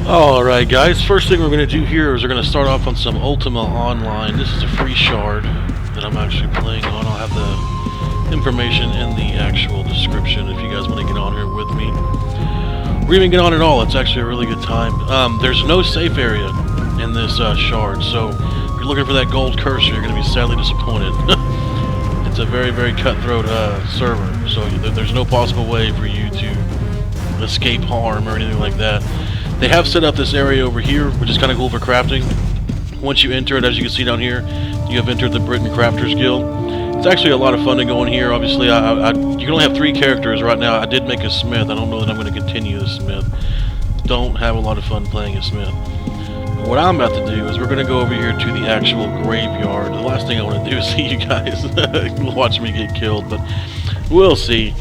Alright guys, first thing we're going to do here is we're going to start off on some Ultima Online. This is a free shard that I'm actually playing on. I'll have the information in the actual description if you guys want to get on here with me. Or even get on at all, it's actually a really good time. There's no safe area in this shard, so if you're looking for that gold cursor, you're going to be sadly disappointed. It's a very, very cutthroat server, so there's no possible way for you to escape harm or anything like that. They have set up this area over here, which is kind of cool for crafting. Once you enter it, as you can see down here, you have entered the Britain Crafters Guild. It's actually a lot of fun to go in here. Obviously, you can only have 3 characters right now. I did make a smith. I don't know that I'm going to continue as smith. Don't have a lot of fun playing as smith. But what I'm about to do is we're going to go over here to the actual graveyard. The last thing I want to do is see you guys watch me get killed, but we'll see.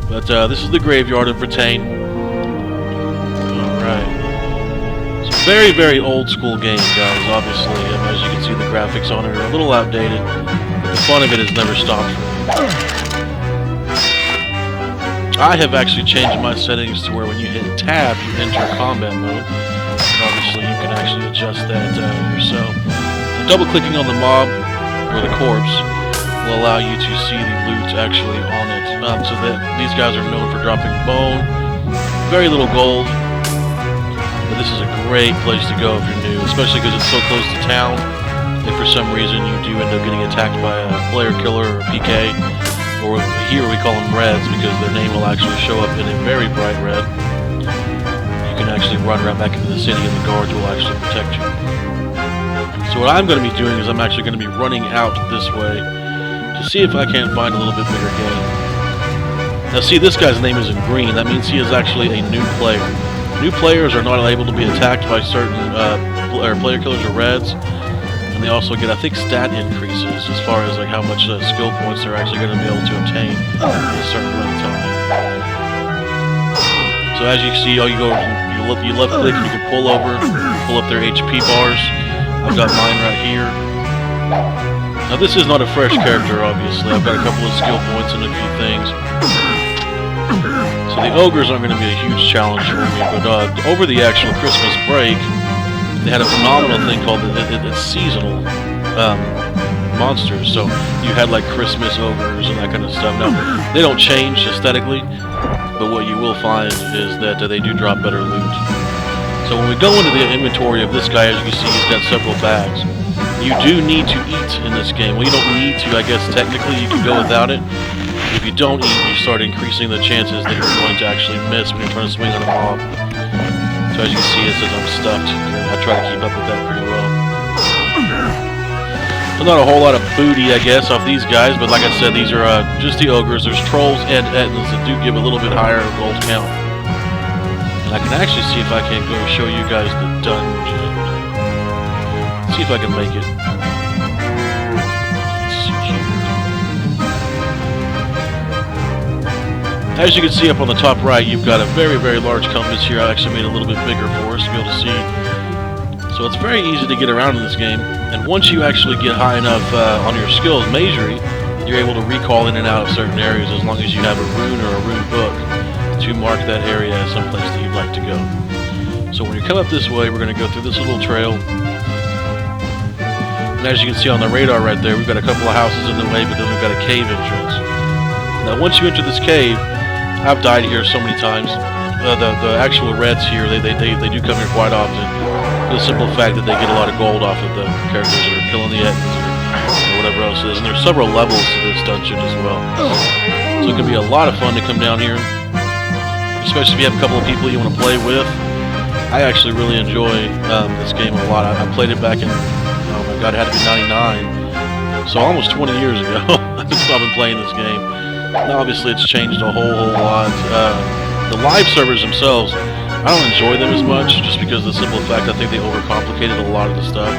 But this is the graveyard of Britain. It's a very, very old school game, guys, obviously. As you can see, the graphics on it are a little outdated. The fun of it has never stopped for me. I have actually changed my settings to where when you hit tab, you enter combat mode. And obviously, you can actually adjust that yourself. Double-clicking on the mob, or the corpse, will allow you to see the loot actually on it. So that these guys are known for dropping bone, very little gold. But this is a great place to go if you're new, especially because it's so close to town. If for some reason you do end up getting attacked by a player killer or a PK, or here we call them Reds because their name will actually show up in a very bright red, you can actually run right back into the city and the guards will actually protect you. So what I'm going to be doing is I'm actually going to be running out this way to see if I can't find a little bit bigger game. Now see, this guy's name is in green. That means he is actually a new player. New players are not able to be attacked by certain player killers or reds, and they also get, I think, stat increases as far as like how much skill points they're actually going to be able to obtain in a certain amount of time. So as you see, you left click and you can pull up their HP bars. I've got mine right here. Now this is not a fresh character, obviously. I've got a couple of skill points and a few things. So the ogres aren't going to be a huge challenge for me, but over the actual Christmas break, they had a phenomenal thing called it's seasonal monsters. So you had like Christmas ogres and that kind of stuff. Now, they don't change aesthetically, but what you will find is that they do drop better loot. So when we go into the inventory of this guy, as you can see, he's got several bags. You do need to eat in this game. Well, you don't need to, I guess technically you can go without it. If you don't eat, you start increasing the chances that you're going to actually miss when you're trying to swing on a mob. So as you can see, it says I'm stuffed. I try to keep up with that pretty well. So not a whole lot of booty, I guess, off these guys, but like I said, these are just the ogres. There's trolls and etnas that do give a little bit higher gold count. And I can actually see if I can go show you guys the dungeon. See if I can make it. As you can see up on the top right, you've got a very, very large compass here. I actually made it a little bit bigger for us to be able to see. So it's very easy to get around in this game. And once you actually get high enough on your skills, majory, you're able to recall in and out of certain areas as long as you have a rune or a rune book to mark that area as someplace that you'd like to go. So when you come up this way, we're going to go through this little trail. And as you can see on the radar right there, we've got a couple of houses in the way, but then we've got a cave entrance. Now once you enter this cave, I've died here so many times. The actual reds here, they do come here quite often. For the simple fact that they get a lot of gold off of the characters that are killing the etnas or whatever else it is. And there's several levels to this dungeon as well. So it can be a lot of fun to come down here, especially if you have a couple of people you want to play with. I actually really enjoy this game a lot. I played it back in, oh my god, it had to be 99. So almost 20 years ago, I've been playing this game. Now obviously it's changed a whole lot. The live servers themselves, I don't enjoy them as much, just because of the simple fact I think they overcomplicated a lot of the stuff.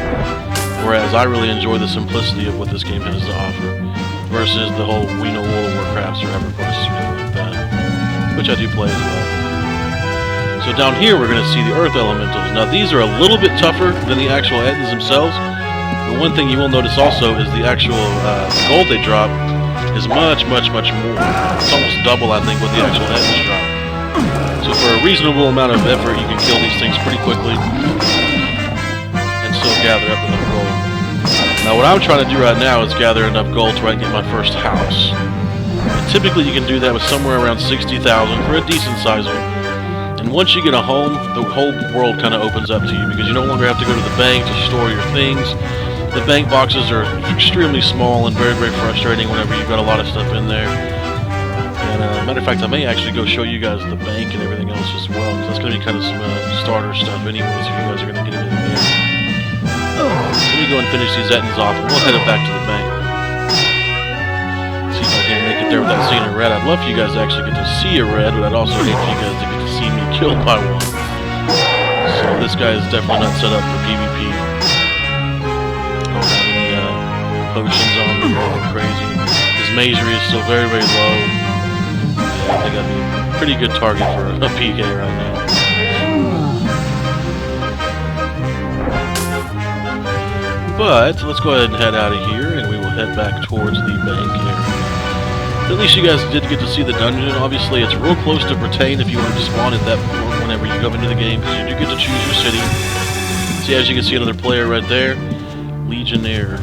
Whereas I really enjoy the simplicity of what this game has to offer, versus the whole we know World of Warcrafts or EverQuest or anything like that, which I do play as well. So down here we're going to see the Earth Elementals. Now these are a little bit tougher than the actual etnas themselves. But one thing you will notice also is the actual gold they drop is much more. It's almost double, I think, what the actual etnas drop. So So for a reasonable amount of effort, you can kill these things pretty quickly and still gather up enough gold. Now what I'm trying to do right now is gather enough gold to where I can get my first house. And typically you can do that with somewhere around 60,000 for a decent size one. And once you get a home, the whole world kind of opens up to you because you no longer have to go to the bank to store your things. The bank boxes are extremely small and very, very frustrating whenever you've got a lot of stuff in there. And matter of fact, I may actually go show you guys the bank and everything else as well, because that's going to be kind of some starter stuff anyways if you guys are going to get into the game. Let me go and finish these Ettins off, and we'll head up back to the bank. See if I can make it there without seeing a red. I'd love for you guys to actually get to see a red, but I'd also hate for you guys to get to see me killed by one. So this guy is definitely not set up for PvP. I don't have any potions on me or anything crazy. His magery is still very, very low. Yeah, I think I'd be a pretty good target for a PK right now. But let's go ahead and head out of here, and we will head back towards the bank area. At least you guys did get to see the dungeon. Obviously, it's real close to Britain if you want to spawn at that point whenever you come into the game, because you do get to choose your city. See, as you can see, another player right there, Legionnaire,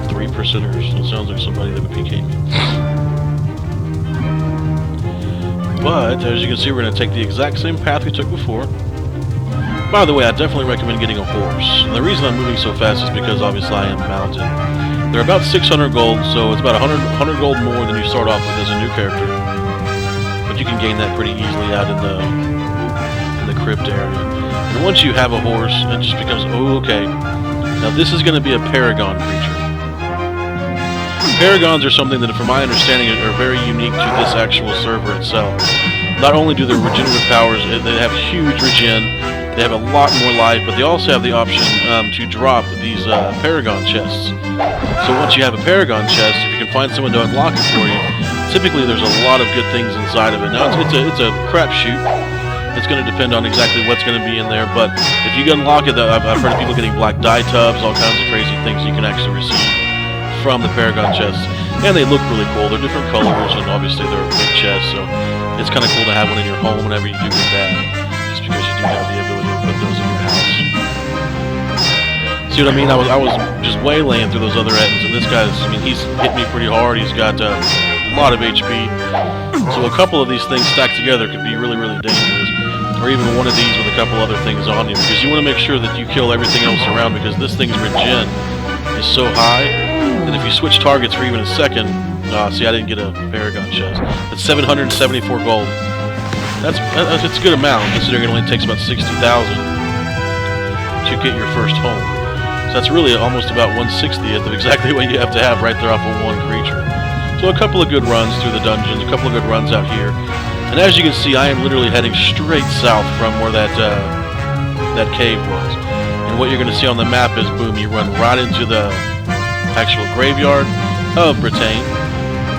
3%ers. It sounds like somebody that would PK me. But as you can see, we're going to take the exact same path we took before. By the way, I definitely recommend getting a horse. And the reason I'm moving so fast is because obviously I am mounted. They're about 600 gold, so it's about 100 gold more than you start off with as a new character. But you can gain that pretty easily out in the crypt area. And once you have a horse, it just becomes, oh, okay. Now this is going to be a Paragon creature. Paragons are something that, from my understanding, are very unique to this actual server itself. Not only do their regenerative powers, they have huge regen. They have a lot more life, but they also have the option to drop these Paragon Chests. So once you have a Paragon Chest, if you can find someone to unlock it for you, typically there's a lot of good things inside of it. Now it's a crapshoot. It's going to depend on exactly what's going to be in there, but if you can unlock it, I've heard of people getting black dye tubs, all kinds of crazy things you can actually receive from the Paragon Chests. And they look really cool. They're different colors, and obviously they're a big chest, so it's kind of cool to have one in your home whenever you do get that, just because you do have the ability to put those in your house. See what I mean? I was just waylaying through those other Ettins, and this guy's, I mean, he's hit me pretty hard. He's got a lot of HP. So a couple of these things stacked together could be really, really dangerous. Or even one of these with a couple other things on you, because you want to make sure that you kill everything else around, because this thing's regen is so high that if you switch targets for even a second, see, I didn't get a Paragon Chest. That's 774 gold. That's a good amount, considering it only takes about 60,000 to get your first home. So that's really almost about 1/60th of exactly what you have to have right there off of one creature. So a couple of good runs through the dungeons, a couple of good runs out here. And as you can see, I am literally heading straight south from where that cave was. And what you're going to see on the map is, boom, you run right into the actual graveyard of Britain.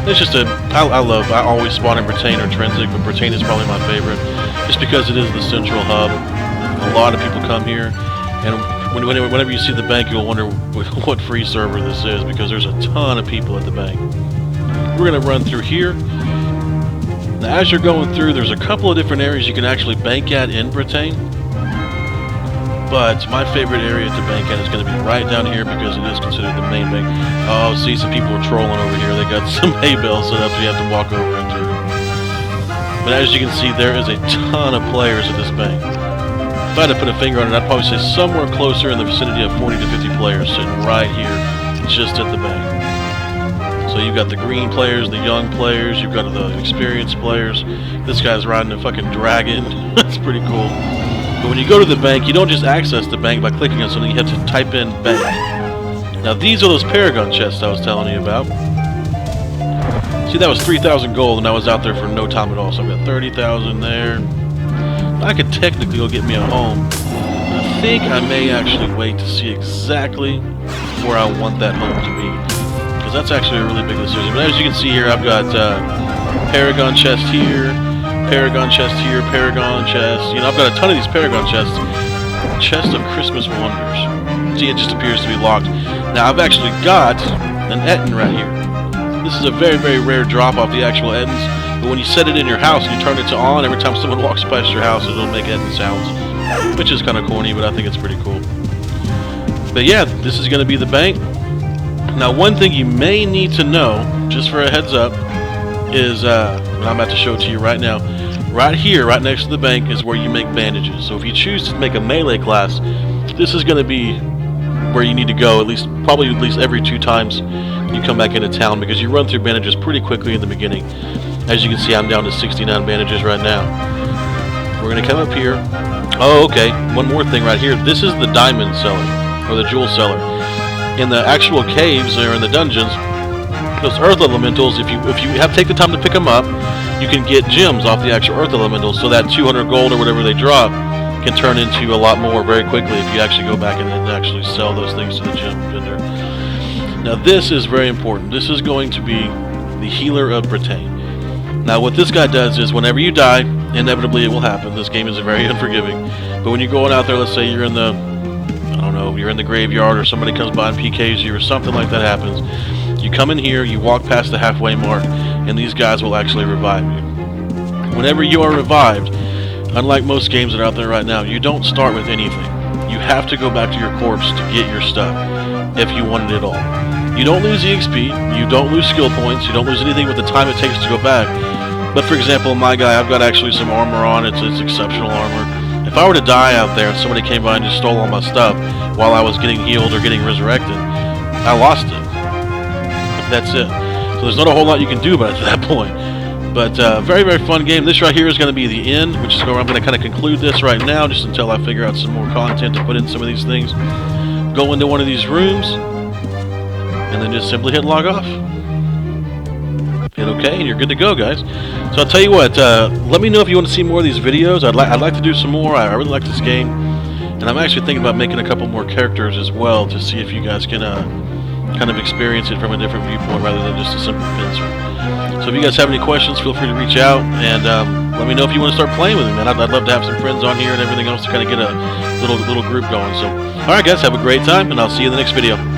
It's just I always spawn in Britain or Trinsic, but Britain is probably my favorite, just because it is the central hub. A lot of people come here, and whenever you see the bank, you'll wonder what free server this is, because there's a ton of people at the bank. We're going to run through here. Now, as you're going through, there's a couple of different areas you can actually bank at in Britain. But my favorite area to bank at is going to be right down here, because it is considered the main bank. Oh, see, some people are trolling over here. They got some hay bales set up, so you have to walk over and through. But as you can see, there is a ton of players at this bank. If I had to put a finger on it, I'd probably say somewhere closer in the vicinity of 40 to 50 players sitting right here, just at the bank. So you've got the green players, the young players, you've got the experienced players. This guy's riding a fucking dragon. That's pretty cool. But when you go to the bank, you don't just access the bank by clicking on something, you have to type in bank. Now these are those Paragon Chests I was telling you about. See, that was 3,000 gold, and I was out there for no time at all, so I've got 30,000 there. I could technically go get me a home. I think I may actually wait to see exactly where I want that home to be, because that's actually a really big decision. But as you can see here, I've got Paragon Chest here, Paragon Chest here, Paragon Chest. You know, I've got a ton of these Paragon Chests. Chest of Christmas Wonders. See, it just appears to be locked. Now, I've actually got an Ettin right here. This is a very, very rare drop off the actual Ettins. but when you set it in your house and you turn it to on, every time someone walks past your house, it'll make ending sounds, which is kind of corny, but I think it's pretty cool. But yeah, this is going to be the bank. Now, one thing you may need to know, just for a heads up, is, and I'm about to show it to you right now, right here, right next to the bank, is where you make bandages. So if you choose to make a melee class, this is going to be where you need to go, probably at least every 2 times you come back into town, because you run through bandages pretty quickly in the beginning. As you can see, I'm down to 69 bandages right now. We're going to come up here. Oh, okay, one more thing right here. This is the diamond cellar, or the jewel cellar. In the actual caves, or in the dungeons, those earth elementals, if you take the time to pick them up, you can get gems off the actual earth elementals, so that 200 gold or whatever they drop can turn into a lot more very quickly if you actually go back and actually sell those things to the gem vendor. Now this is very important. This is going to be the healer of Britain. Now what this guy does is, whenever you die, inevitably it will happen. This game is very unforgiving. But when you're going out there, let's say you're in the, I don't know, you're in the graveyard, or somebody comes by and PKs you, or something like that happens, you come in here, you walk past the halfway mark, and these guys will actually revive you. Whenever you are revived, unlike most games that are out there right now, you don't start with anything. You have to go back to your corpse to get your stuff, if you wanted it all. You don't lose EXP, you don't lose skill points, you don't lose anything with the time it takes to go back. But for example, my guy, I've got actually some armor on, it's exceptional armor. If I were to die out there and somebody came by and just stole all my stuff while I was getting healed or getting resurrected, I lost it. That's it. So there's not a whole lot you can do about it at that point. But very, very fun game. This right here is going to be the end, which is where I'm going to kind of conclude this right now, just until I figure out some more content to put in some of these things. Go into one of these rooms, and then just simply hit log off. Hit OK, and you're good to go, guys. So I'll tell you what, let me know if you want to see more of these videos. I'd like to do some more. I really like this game. And I'm actually thinking about making a couple more characters as well, to see if you guys can kind of experience it from a different viewpoint rather than just a simple pincer. So if you guys have any questions, feel free to reach out, and let me know if you want to start playing with me, man. I'd love to have some friends on here and everything else to kind of get a little group going. So, alright guys, have a great time, and I'll see you in the next video.